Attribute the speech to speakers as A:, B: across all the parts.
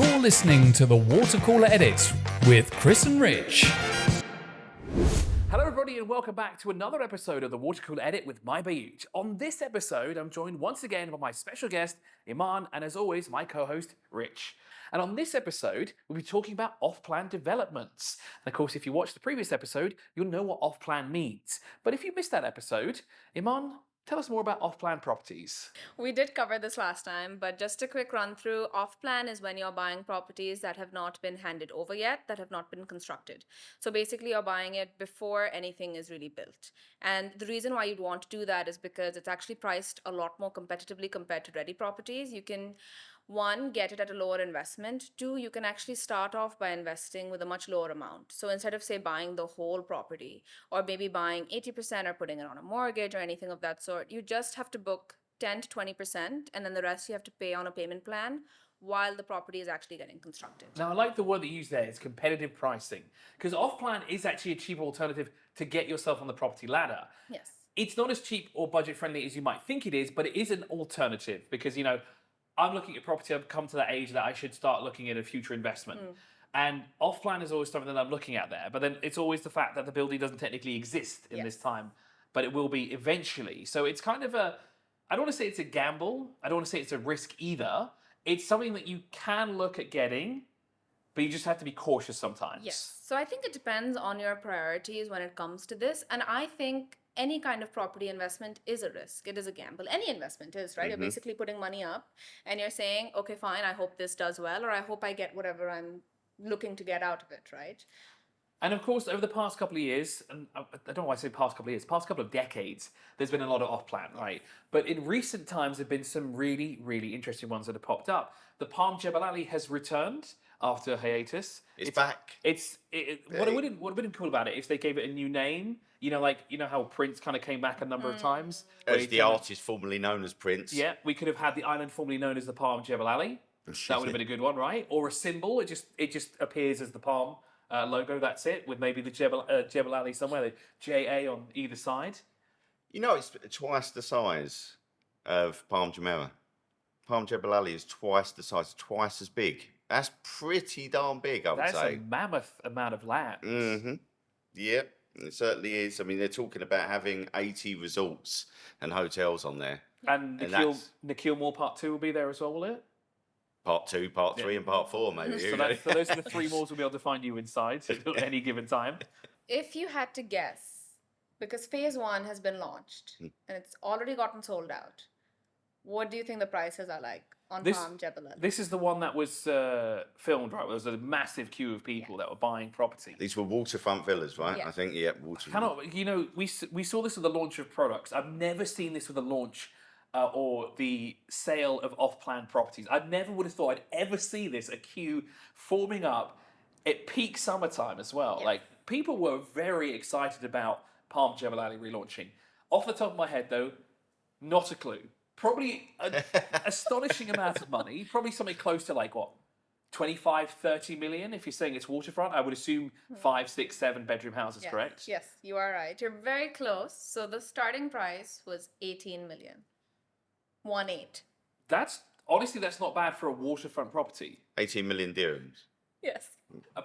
A: You're listening to the Watercooler Edit with Chris and Rich.
B: Hello everybody and welcome back to another episode of the Watercooler Edit with mybayut. On this episode, I'm joined once again by my special guest, Iman, and as always, my co-host, Rich. And on this episode, we'll be talking about off-plan developments. And of course, if you watched the previous episode, you'll know what off-plan means. But if you missed that episode, Iman, tell us more about off-plan properties.
C: We did cover this last time, but just a quick run through. Off-plan is when you're buying properties that have not been handed over yet, that have not been constructed. So basically, you're buying it before anything is really built. And the reason why you'd want to do that is because it's actually priced a lot more competitively compared to ready properties. You can, one, get it at a lower investment. Two, you can actually start off by investing with a much lower amount. So instead of, say, buying the whole property or maybe buying 80% or putting it on a mortgage or anything of that sort, you just have to book 10 to 20%, and then the rest you have to pay on a payment plan while the property is actually getting constructed.
B: Now, I like the word that you used there, it's competitive pricing. Because off-plan is actually a cheaper alternative to get yourself on the property ladder.
C: Yes.
B: It's not as cheap or budget-friendly as you might think it is, but it is an alternative because, you know, I'm looking at property, I've come to that age that I should start looking at a future investment. And off-plan is always something that I'm looking at there, but then it's always the fact that the building doesn't technically exist in this time, but it will be eventually. So it's kind of a, I don't want to say it's a gamble, I don't want to say it's a risk either. It's something that you can look at getting, but you just have to be cautious sometimes.
C: Yes. So I think it depends on your priorities when it comes to this. And I think any kind of property investment is a risk. It is a gamble. Any investment is, right? You're basically putting money up and you're saying, okay, fine, I hope this does well, or I hope I get whatever I'm looking to get out of it, right?
B: And of course, over the past couple of years, and I don't know why I say past couple of years, past couple of decades, there's been a lot of off-plan, right? But in recent times, there have been some really, really interesting ones that have popped up. The Palm Jebel Ali has returned after a hiatus.
D: It's back.
B: What would have been cool about it if they gave it a new name? You know, like, you know how Prince kind of came back a number of times?
D: As the artist formerly known as Prince.
B: Yeah, we could have had the island formerly known as the Palm Jebel Ali. That would have been a good one, right? Or a symbol, it just appears as the palm logo, that's it, with maybe the Jebel Ali somewhere, the JA on either side.
D: You know, it's twice the size of Palm Jumeirah. Palm Jebel Ali is twice the size, twice as big. That's pretty darn big, I would say.
B: That's a mammoth amount of land.
D: Mm-hmm. Yep, it certainly is. I mean, they're talking about having 80 resorts and hotels on there.
B: And Nikhil Moore Part 2 will be there as well, will it?
D: Part 2, Part 3, and Part 4, maybe.
B: So those are the three malls we'll be able to find you inside at any given time.
C: If you had to guess, because phase 1 has been launched and it's already gotten sold out, what do you think the prices are like on Palm Jebel Ali?
B: This is the one that was filmed, right? There was a massive queue of people that were buying property.
D: These were waterfront villas, right?
C: Yeah.
D: I think, yeah, waterfront.
B: You know, we saw this with the launch of products. I've never seen this with the launch or the sale of off-plan properties. I never would have thought I'd ever see this, a queue forming up at peak summertime as well.
C: Yeah.
B: Like, people were very excited about Palm Jebel Ali relaunching. Off the top of my head, though, not a clue. Probably an astonishing amount of money, probably something close to like, what, 25, 30 million if you're saying it's waterfront. I would assume 5, 6, 7 bedroom houses, correct?
C: Yes, you are right. You're very close. So the starting price was 18 million. 1.8.
B: Honestly, that's not bad for a waterfront property.
D: 18 million dirhams.
C: Yes.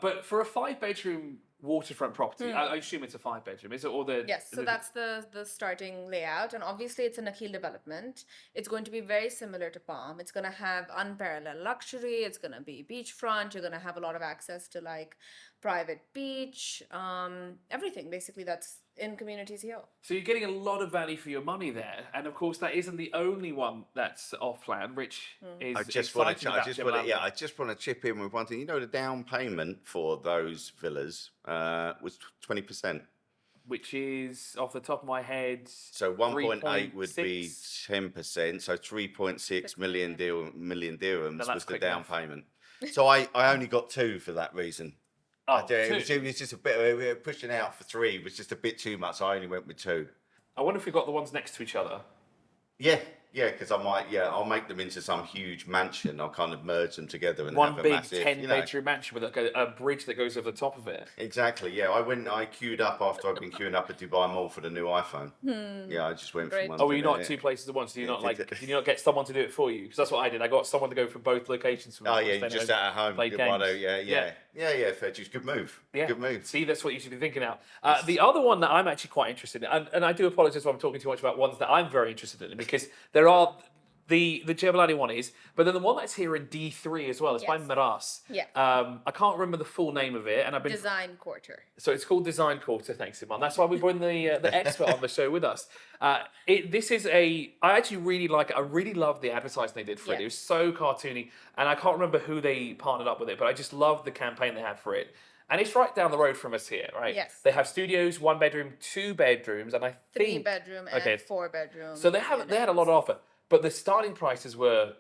B: But for a 5-bedroom waterfront property, I assume it's a 5-bedroom, is it? Or the
C: Yes, so that's the starting layout, and obviously it's a Nakhil development. It's going to be very similar to Palm. It's going to have unparalleled luxury. It's going to be beachfront. You're going to have a lot of access to like private beach, everything basically that's in communities here.
B: So you're getting a lot of value for your money there, and of course that isn't the only one that's off-plan. Rich is
D: I just want to chip in with one thing. You know, the down payment for those villas was 20%.
B: Which is, off the top of my head,
D: so 1.8 would be 10%. So 3.6 million dirhams was the down payment. So I only got 2 for that reason. It was just a bit, pushing out for 3 was just a bit too much. So I only went with 2.
B: I wonder if we've got the ones next to each other.
D: Yeah, Yeah, because I'll make them into some huge mansion. I'll kind of merge them together and
B: One
D: have a
B: big
D: massive,
B: 10-bedroom mansion with like a bridge that goes over the top of it.
D: Exactly. Yeah, I queued up after I'd been queuing up at Dubai Mall for the new iPhone. Yeah, I just went from
C: Great.
D: one.
B: Oh,
D: to
B: were you not
D: the-
B: at two places at once? Did you
D: Yeah,
B: not did you not get someone to do it for you? Because that's what I did. I got someone to go from both locations. For me.
D: Oh yeah, you just sat at home.
B: Played
D: Good one,
B: games.
D: yeah. Fair dues. Good move.
B: Yeah.
D: Good move.
B: See, that's what you should be thinking now. The other one that I'm actually quite interested in, and I do apologise if I'm talking too much about ones that I'm very interested in, because there are the Jebelani one is, but then the one that's here in D3 as well. It's by
C: Yes.
B: Maras.
C: Yeah.
B: I can't remember the full name of it, and I've been
C: Design quarter.
B: So it's called Design Quarter, thanks, Simon. That's why we brought the expert on the show with us. This is I actually really like it. I really love the advertising they did for it.
C: Yeah.
B: It was so cartoony, and I can't remember who they partnered up with it, but I just love the campaign they had for it. And it's right down the road from us here, right?
C: Yes.
B: They have studios, 1 bedroom, 2 bedrooms, and I think
C: 3 bedroom and
B: okay.
C: 4 bedroom.
B: So they had a lot to offer, but the starting prices were.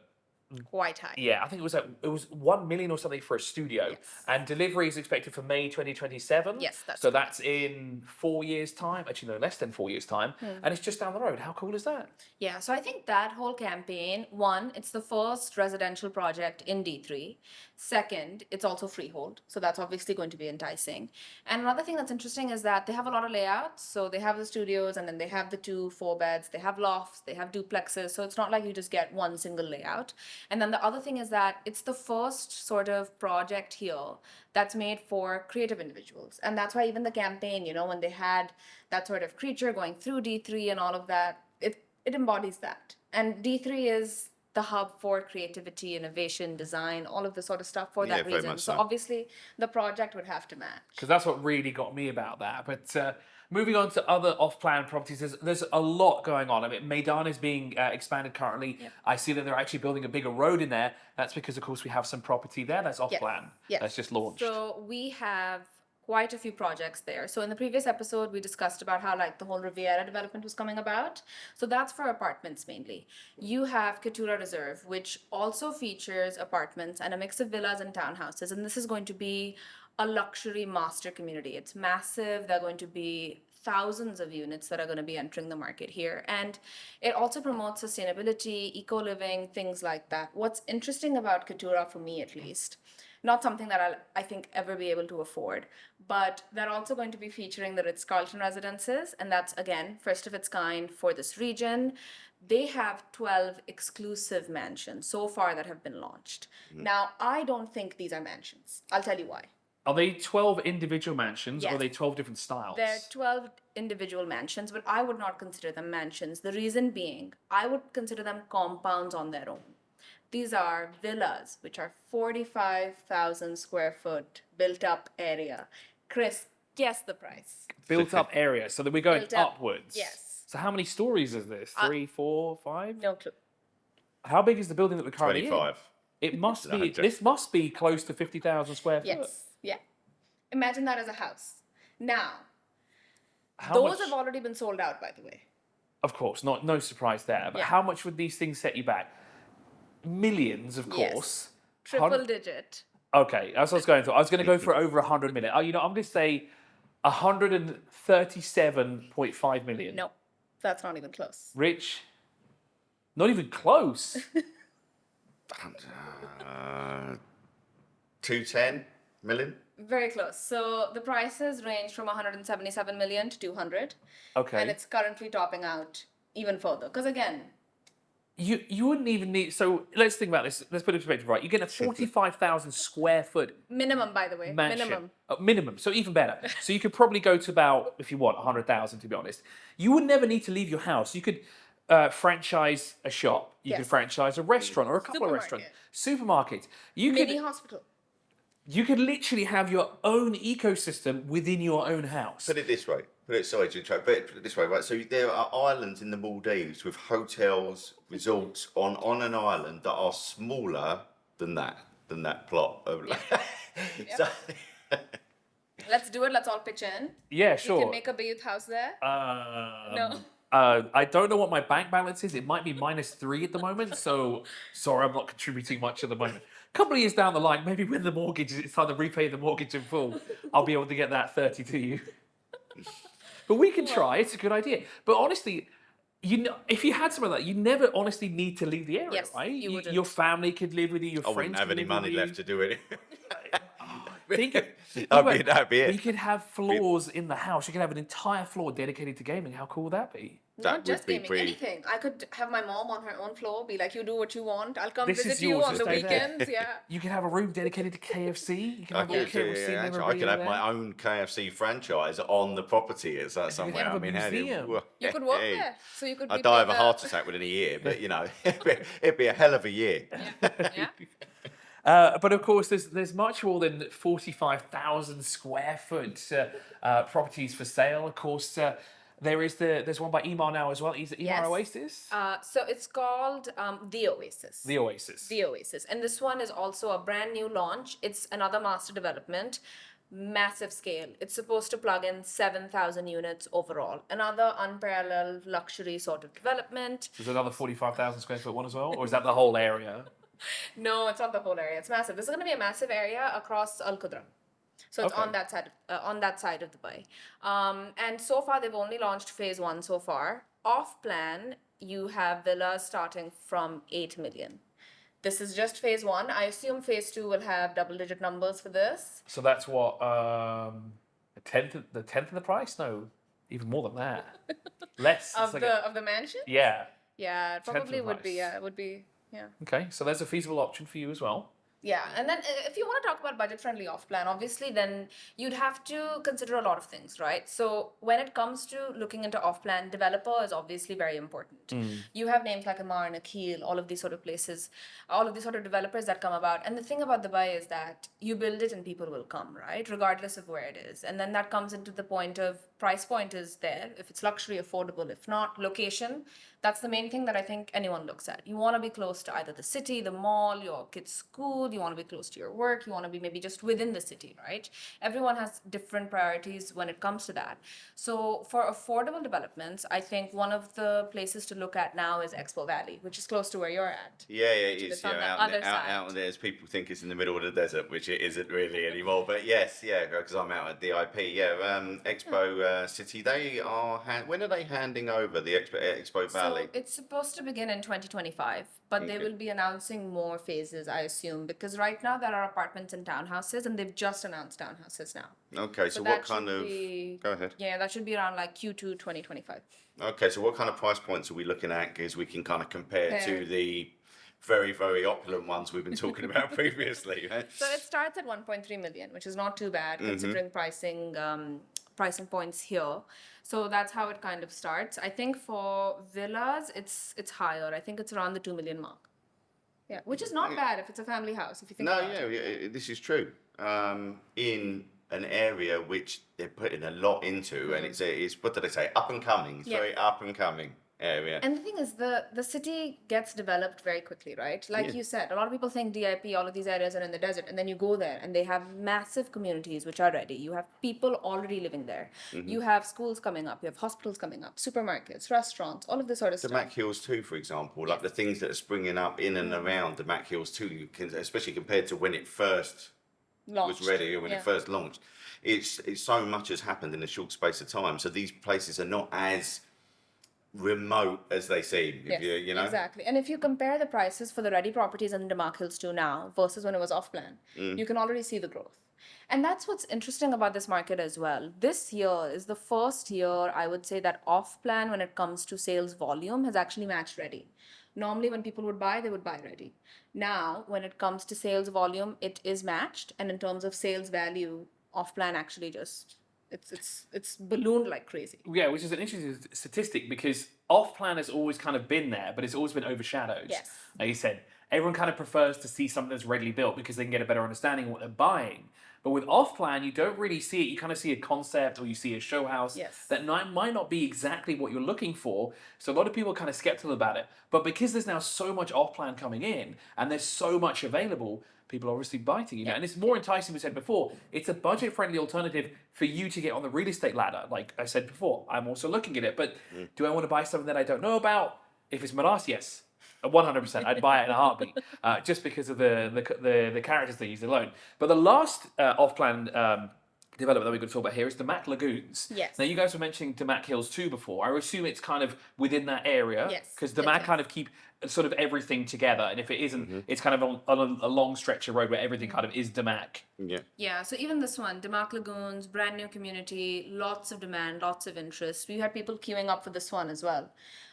C: Quite high.
B: Yeah, I think it was 1 million or something for a studio,
C: Yes.
B: and delivery is expected for May 2027.
C: Yes, that's
B: so.
C: correct.
B: That's in 4 years' time. Actually, no, less than 4 years' time, and it's just down the road. How cool is that?
C: Yeah, so I think that whole campaign, one, it's the first residential project in D3. Second, it's also freehold, so that's obviously going to be enticing. And another thing that's interesting is that they have a lot of layouts. So they have the studios, and then they have the 2 4-beds, they have lofts, they have duplexes. So it's not like you just get one single layout. And then the other thing is that it's the first sort of project here that's made for creative individuals. And that's why even the campaign, when they had that sort of creature going through D3 and all of that, it embodies that. And D3 is the hub for creativity, innovation, design, all of this sort of stuff for
D: Yeah,
C: that
D: very
C: reason.
D: much
C: So
D: so.
C: obviously the project would have to match.
B: Because that's what really got me about that. But moving on to other off-plan properties, there's a lot going on. I mean, Meydan is being expanded currently.
C: Yep.
B: I see that they're actually building a bigger road in there. That's because, of course, we have some property there that's
C: Yes.
B: off-plan.
C: Yes.
B: That's just launched.
C: So we have quite a few projects there. So in the previous episode, we discussed about how the whole Riviera development was coming about. So that's for apartments mainly. You have Keturah Reserve, which also features apartments and a mix of villas and townhouses. And this is going to be a luxury master community. It's massive. There are going to be thousands of units that are going to be entering the market here. And it also promotes sustainability, eco-living, things like that. What's interesting about Keturah, for me at least, not something that I think ever be able to afford, but they're also going to be featuring the Ritz-Carlton residences, and that's, again, first of its kind for this region. They have 12 exclusive mansions so far that have been launched. Now, I don't think these are mansions. I'll tell you why.
B: Are they 12 individual mansions or
C: Yes.
B: are they 12 different styles?
C: They're 12 individual mansions, but I would not consider them mansions. The reason being, I would consider them compounds on their own. These are villas, which are 45,000 square foot built up area. Chris, guess the price.
B: Built up area, so that we're going
C: Built up,
B: upwards.
C: yes.
B: So how many stories is this? 3, 4, 5?
C: No clue.
B: How big is the building that we're currently in?
D: 25.
B: It must be.
D: 100.
B: This must be close to 50,000 square foot.
C: Yes. Yeah. Imagine that as a house. Now,
B: How
C: those
B: much-
C: have already been sold out, by the way.
B: Of course, no surprise there. But
C: Yeah.
B: how much would these things set you back? Millions, of
C: Yes.
B: course.
C: Triple digit.
B: Okay, that's what I was going for. I was going to go for over 100 million. Oh, I'm going to say 137.5 million.
C: No, that's not even close.
B: Rich? Not even close.
D: 210 million.
C: Very close. So the prices range from 177 million to 200.
B: Okay.
C: And it's currently topping out even further. Because again,
B: You wouldn't even need. So let's think about this. Let's put it in perspective, right? You get a 45,000 square foot
C: minimum, by the way,
B: mansion.
C: minimum.
B: Minimum. So even better. So you could probably go to about, if you want, 100,000 to be honest. You would never need to leave your house. You could franchise a shop. You could
C: Yes.
B: franchise a restaurant or a couple of restaurants. Supermarket. You
C: Mini
B: could
C: hospital.
B: you could literally have your own ecosystem within your own house.
D: Put it this way. Sorry to interrupt. Put it this way, right? So there are islands in the Maldives with hotels, resorts on an island that are smaller than that plot. So,
C: Let's do it. Let's all pitch in.
B: Yeah,
C: You
B: sure.
C: can make a Bayut house there. No.
B: I don't know what my bank balance is. It might be -3 at the moment. So sorry, I'm not contributing much at the moment. A couple of years down the line, maybe when the mortgage, it's time to repay the mortgage in full, I'll be able to get that 30 to you. But we can try. It's a good idea. But honestly, you know, if you had something like that, you never honestly need to leave the area,
C: Yes,
B: right?
C: you wouldn't.
B: Your family could live with you. Your
D: I
B: friends
D: wouldn't have
B: could
D: any
B: live with
D: money
B: you.
D: left to do it.
B: That'd
D: be it.
B: You could have floors in the house. You could have an entire floor dedicated to gaming. How cool would that be?
D: That
C: Not just
D: would be
C: gaming,
D: pretty.
C: anything. I could have my mom on her own floor, be like, you do what you want. I'll come
B: This is
C: visit you
B: yours,
C: on
B: just
C: the
B: stay there.
C: weekends. Yeah.
B: You could have a room dedicated to KFC. You can
D: I
B: have all
D: could,
B: KFC
D: yeah, actually, I
B: memorabilia
D: could have
B: there.
D: my own KFC franchise on the property. Is that somewhere?
B: have
D: I
B: a
D: mean,
B: museum.
C: You could work there. So you could be
D: I'd die of a
C: paid
D: heart attack within a year, but you know, it'd be a hell of a year.
C: Yeah.
B: But of course, there's much more than 45,000 square foot properties for sale. Of course, there's one by Emaar now as well. Is it Emaar
C: Yes.
B: Oasis?
C: So it's called The Oasis.
B: The Oasis.
C: The Oasis. And this one is also a brand new launch. It's another master development, massive scale. It's supposed to plug in 7,000 units overall. Another unparalleled luxury sort of development.
B: There's another 45,000 square foot one as well, or is that the whole area?
C: No, it's not the whole area. It's massive. This is going to be a massive area across Al Qudra. So it's
B: Okay.
C: on that side of Dubai. And so far they've only launched phase 1 so far. Off plan, you have villas starting from 8 million. This is just phase 1. I assume phase 2 will have double-digit numbers for this.
B: So that's what a tenth of the price? No, even more than that. Less. It's
C: Of
B: like
C: the mansion?
B: yeah.
C: Yeah, it
B: Tenth of
C: probably
B: the
C: would be.
B: price.
C: Yeah, it would be. Yeah.
B: Okay, so there's a feasible option for you as well.
C: Yeah, and then if you want to talk about budget-friendly off-plan, obviously, then you'd have to consider a lot of things, right? So when it comes to looking into off-plan, developer is obviously very important. You have names like Amar and Akil, all of these sort of places, all of these sort of developers that come about. And the thing about Dubai is that you build it and people will come, right? Regardless of where it is. And then that comes into the point of price point is there. If it's luxury, affordable. If not, location. That's the main thing that I think anyone looks at. You want to be close to either the city, the mall, your kid's school. You want to be close to your work. You want to be maybe just within the city, right? Everyone has different priorities when it comes to that. So for affordable developments, I think one of the places to look at now is Expo Valley, which is close to where you're at.
D: Yeah, it
C: It's
D: is.
C: on
D: Yeah,
C: the
D: out,
C: other
D: out
C: side.
D: there, as people think it's in the middle of the desert, which it isn't really anymore. But yes, yeah, because I'm out at DIP. Yeah, Expo City. They are. When are they handing over the Expo Valley?
C: So it's supposed to begin in 2025, but they
D: Okay.
C: will be announcing more phases, I assume, because right now there are apartments and townhouses, and they've just announced townhouses now.
D: Okay, so what
C: that
D: kind
C: should
D: of?
C: be-
D: Go ahead.
C: Yeah, that should be around like Q2 2025.
D: Okay, so what kind of price points are we looking at? Because we can kind of compare to
C: Compare.
D: the very, very opulent ones we've been talking about previously. Right?
C: So it starts at 1.3 million, which is not too bad considering pricing points here. So that's how it kind of starts. I think for villas, it's higher. I think it's around the 2 million mark. Yeah, which is not bad if it's a family house, if you think
D: No,
C: about it.
D: yeah, this is true. In an area which they're putting a lot into, and it's what did they say? Up and coming. It's
C: Yeah.
D: very up and coming area.
C: And the thing is, the city gets developed very quickly, right? Like you said, a lot of people think DIP, all of these areas are in the desert, and then you go there and they have massive communities which are ready. You have people already living there. You have schools coming up, you have hospitals coming up, supermarkets, restaurants, all of this sort of
D: The
C: stuff.
D: Mac Hills too, for example, like the things that are springing up in and around the Mac Hills too, you can, especially compared to when it first
C: Launched.
D: was ready, or when
C: Yeah.
D: it first launched. It's so much has happened in a short space of time. So these places are not as remote as they seem.
C: Yes,
D: You know.
C: exactly. And if you compare the prices for the ready properties in the Mark Hills 2 now versus when it was off plan, you can already see the growth. And that's what's interesting about this market as well. This year is the first year, I would say, that off plan, when it comes to sales volume, has actually matched ready. Normally, when people would buy, they would buy ready. Now, when it comes to sales volume, it is matched. And in terms of sales value, off plan actually just it's ballooned like crazy.
B: Yeah, which is an interesting statistic because off plan has always kind of been there, but it's always been overshadowed.
C: Yes.
B: Like you said, everyone kind of prefers to see something that's readily built because they can get a better understanding of what they're buying. But with off plan, you don't really see it. You kind of see a concept or you see a show house
C: Yes.
B: that might not be exactly what you're looking for. So a lot of people are kind of skeptical about it. But because there's now so much off plan coming in and there's so much available, people are obviously biting, you know, and it's more enticing. We said before, it's a budget-friendly alternative for you to get on the real estate ladder. Like I said before, I'm also looking at it, but do I want to buy something that I don't know about? If it's Midas, yes, 100%. I'd buy it in a heartbeat, just because of the characters they use alone. But the last off-plan development that we're going to talk about here is Damac Lagoons.
C: Yes.
B: Now, you guys were mentioning Damac Hills too before. I assume it's kind of within that area.
C: Yes,
B: Because
C: it
B: Damac
C: is.
B: kind of keep sort of everything together. And if it isn't, it's kind of on a long stretch of road where everything kind of is Damac.
D: Yeah.
C: Yeah, so even this one, Damac Lagoons, brand new community, lots of demand, lots of interest. We had people queuing up for this one as well.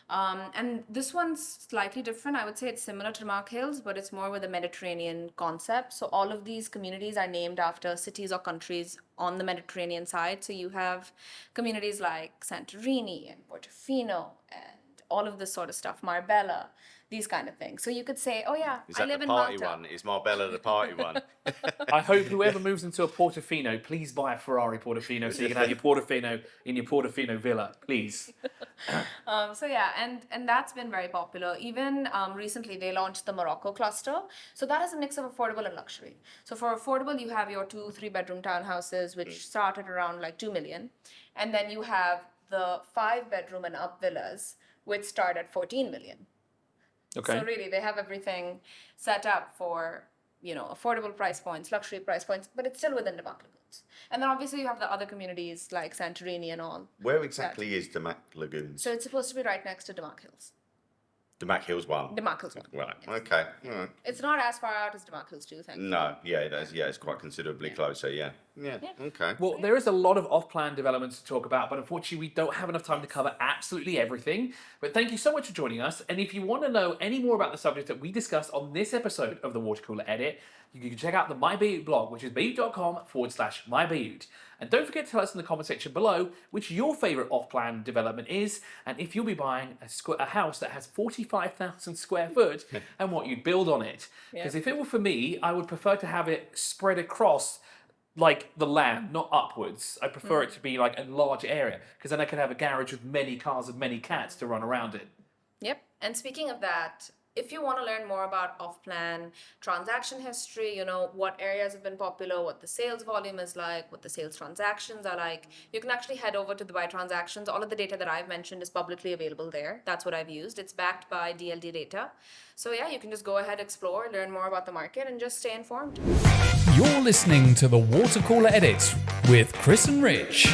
C: And this one's slightly different. I would say it's similar to Damac Hills, but it's more with a Mediterranean concept. So all of these communities are named after cities or countries on the Mediterranean side. So you have communities like Santorini and Portofino and all of this sort of stuff, Marbella, these kind of things. So you could say, oh yeah,
D: Is
C: I
D: that
C: live
D: the
C: in
D: party
C: Malta.
D: one? Is Marbella the party one?
B: I hope whoever moves into a Portofino, please buy a Ferrari Portofino so you can have your Portofino in your Portofino villa, please.
C: So yeah, and that's been very popular. Even recently, they launched the Morocco cluster. So that is a mix of affordable and luxury. So for affordable, you have your 2-3 bedroom townhouses, which start at around like 2 million, and then you have the 5 bedroom and up villas, which start at 14 million.
B: Okay.
C: So really, they have everything set up for, affordable price points, luxury price points, but it's still within Damac Lagoons. And then obviously you have the other communities like Santorini and all.
D: Where exactly is Damac Lagoons?
C: So it's supposed to be right next to Damac Hills.
D: Damac Hills 1.
C: Damac Hills 1.
D: Right,
C: Yes.
D: okay. All right.
C: It's not as far out as Damac Hills 2, thankfully.
D: No, yeah, it's quite considerably closer, yeah. Yeah, okay.
B: Well, there is a lot of off-plan developments to talk about, but unfortunately we don't have enough time to cover absolutely everything. But thank you so much for joining us. And if you want to know any more about the subject that we discussed on this episode of the Water Cooler Edit, you can check out the mybayut blog, which is bayut.com/mybayut. And don't forget to tell us in the comment section below which your favourite off-plan development is, and if you'll be buying a house that has 45,000 square foot and what you'd build on it. Because if it were for me, I would prefer to have it spread across like the land, not upwards. I prefer it to be like a large area, because then I can have a garage with many cars and many cats to run around it.
C: Yep. And speaking of that, if you want to learn more about off-plan transaction history, what areas have been popular, what the sales volume is like, what the sales transactions are like, you can actually head over to the Buy Transactions. All of the data that I've mentioned is publicly available there. That's what I've used. It's backed by DLD data. So yeah, you can just go ahead, explore, learn more about the market, and just stay informed.
A: You're listening to the Water Cooler Edit with Chris and Rich.